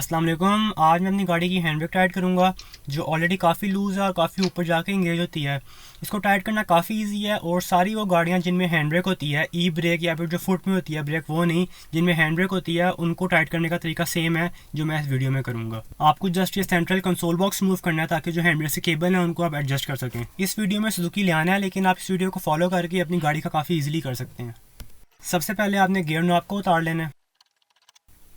अस्सलाम वालेकुम। आज मैं अपनी गाड़ी की हैंड ब्रेक टाइट करूँगा जो ऑलरेडी काफ़ी लूज़ है और काफ़ी ऊपर जाके इंगेज होती है। इसको टाइट करना काफ़ी इजी है और सारी वो गाड़ियाँ जिनमें हैंड ब्रेक होती है, ई ब्रेक या फिर जो फुट में होती है ब्रेक, वो नहीं, जिनमें हैंड ब्रेक होती है उनको टाइट करने का तरीका सेम है जो मैं इस वीडियो में करूँगा। आपको जस्ट ये सेंट्रल कंसोल बॉक्स मूव करना है ताकि जो हैंड ब्रेक से केबल है उनको आप एडजस्ट कर सकें। इस वीडियो में सुजुकी ले आना है, लेकिन आप इस वीडियो को फॉलो करके अपनी गाड़ी का काफ़ी ईजिली कर सकते हैं। सबसे पहले आपने गियर नॉब को उतार लेना है।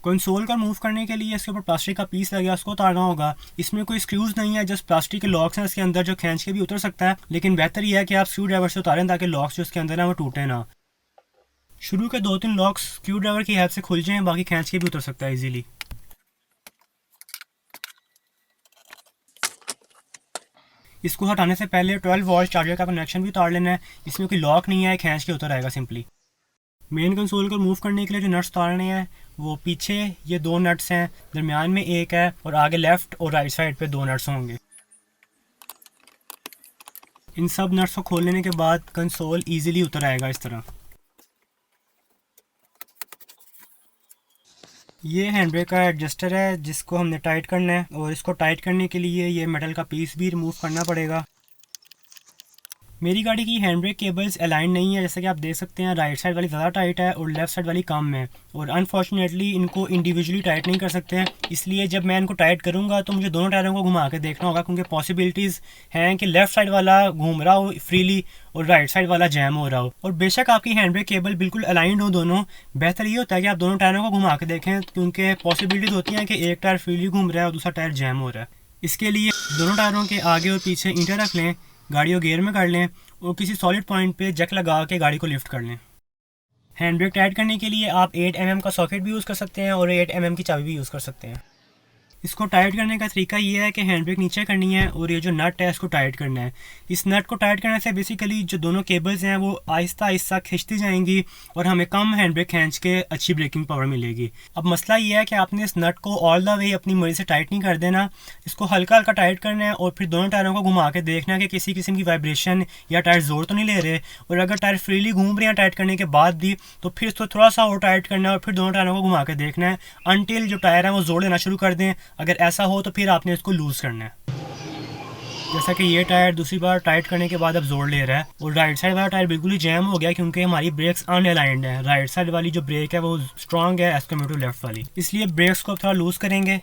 कंसोल का मूव करने के लिए इसके ऊपर प्लास्टिक का पीस लगा, उसको उतारना होगा। इसमें कोई स्क्रूज नहीं है, जस्ट प्लास्टिक के लॉक्स हैं इसके अंदर जो खींच के भी उतर सकता है, लेकिन बेहतर यह है कि आप स्क्रू ड्राइवर से उतारें ताकि लॉक्स जो इसके अंदर है वो टूटे ना। शुरू के 2-3 लॉक्स स्क्रू ड्राइवर की हेल्प से खुल जाएं, बाकी खींच के भी उतर सकता है इजीली। इसको हटाने से पहले 12 वोल्ट चार्जर का कनेक्शन भी उतार लेना है। इसमें कोई लॉक नहीं है, खींच के उतर आएगा सिंपली। मेन कंसोल को मूव करने के लिए जो नट्स उतारने हैं वो पीछे ये 2 नट्स हैं, दरमियान में एक है और आगे लेफ्ट और राइट साइड पे 2 नट्स होंगे। इन सब नट्स को खोल लेने के बाद कंसोल इजीली उतर आएगा इस तरह। ये हैंड ब्रेक का एडजस्टर है जिसको हमने टाइट करना है, और इसको टाइट करने के लिए ये मेटल का पीस भी रिमूव करना पड़ेगा। मेरी गाड़ी की हैंड ब्रेक केबल्स अलाइन नहीं है, जैसा कि आप देख सकते हैं। राइट साइड वाली ज़्यादा टाइट है और लेफ़्ट साइड वाली कम है, और अनफॉर्चुनेटली इनको इंडिविजुअली टाइट नहीं कर सकते हैं। इसलिए जब मैं इनको टाइट करूँगा तो मुझे दोनों टायरों को घुमा के देखना होगा, क्योंकि पॉसिबिलिटीज़ हैं कि लेफ़्ट साइड वाला घूम रहा हो फ्रीली और राइट साइड वाला जैम हो रहा हो। और बेशक आपकी हैंड ब्रेक केबल बिल्कुल अलाइंड हो दोनों, बेहतर ये होता है कि आप दोनों टायरों को घुमा के देखें, क्योंकि पॉसिबिलिटीज़ होती हैं कि एक टायर फ्रीली घूम रहा है और दूसरा टायर जैम हो रहा है। इसके लिए दोनों टायरों के आगे और पीछे ईंटें रख लें, गाड़ी को गियर में कर लें और किसी सॉलिड पॉइंट पे जैक लगा के गाड़ी को लिफ्ट कर लें। हैंड ब्रेक टाइट करने के लिए आप 8 mm का सॉकेट भी यूज़ कर सकते हैं और 8 mm की चाबी भी यूज़ कर सकते हैं। इसको टाइट करने का तरीका ये है कि हैंड ब्रेक नीचे करनी है और ये जो नट है इसको टाइट करना है। इस नट को टाइट करने से बेसिकली जो दोनों केबल्स हैं वो आहिस्ता आहिस्ता खिंचती जाएंगी और हमें कम हैंड ब्रेक खींच के अच्छी ब्रेकिंग पावर मिलेगी। अब मसला ये है कि आपने इस नट को ऑल द वे अपनी मर्जी से टाइट नहीं कर देना, इसको हल्का हल्का टाइट करना है और फिर दोनों टायरों को घुमा के देखना है कि किसी किस्म की वाइब्रेशन या टायर जोर तो नहीं ले रहे। और अगर टायर फ्रीली घूम रहे हैं टाइट करने के बाद भी, तो फिर इसको थोड़ा सा और टाइट करना है और फिर दोनों टायरों को घुमा के देखना है अनटिल जो टायर है वो जोर लेना शुरू कर दें। अगर ऐसा हो तो फिर आपने इसको लूज़ करना है। जैसा कि ये टायर दूसरी बार टाइट करने के बाद अब जोर ले रहा है और राइट साइड वाला टायर बिल्कुल ही जैम हो गया, क्योंकि हमारी ब्रेक्स अनअलाइंड है। राइट साइड वाली जो ब्रेक है वो स्ट्रांग है एज कम्पेयर टू लेफ्ट वाली, इसलिए ब्रेक्स को थोड़ा लूज़ करेंगे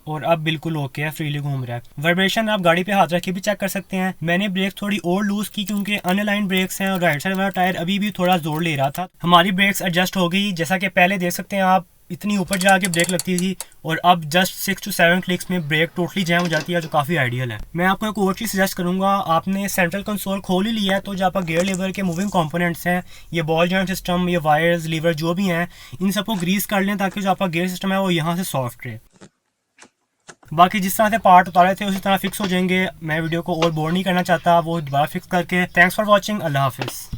और अब बिल्कुल ओके है, फ्रीली घूम रहा है। वाइब्रेशन आप गाड़ी पे हाथ रख के भी चेक कर सकते हैं। मैंने ब्रेक थोड़ी और लूज़ की क्योंकि अनअलाइंड ब्रेक्स हैं और राइट साइड वाला टायर अभी भी थोड़ा जोर ले रहा था। हमारी ब्रेक्स एडजस्ट हो गई, जैसा कि पहले देख सकते हैं आप, इतनी ऊपर जाके ब्रेक लगती थी और अब जस्ट 6 to 7 क्लिक्स में ब्रेक टोटली जैम हो जाती है, जो काफ़ी आइडियल है। मैं आपको एक और चीज़ सजेस्ट करूँगा, आपने सेंट्रल कंसोल खोल ही लिया है तो जो आपका गियर लीवर के मूविंग कंपोनेंट्स हैं, ये बॉल जॉइंट सिस्टम, ये वायर्स, लीवर जो भी हैं, इन सबको ग्रीस कर लें ताकि जो आपका गियर सिस्टम है वो यहाँ से सॉफ्ट रहे। बाकी जिस तरह से पार्ट उतारे थे उसी तरह फिक्स हो जाएंगे। मैं वीडियो को और बोर नहीं करना चाहता, वो दोबारा फिक्स करके। Thanks for watching. अल्लाह हाफिज़।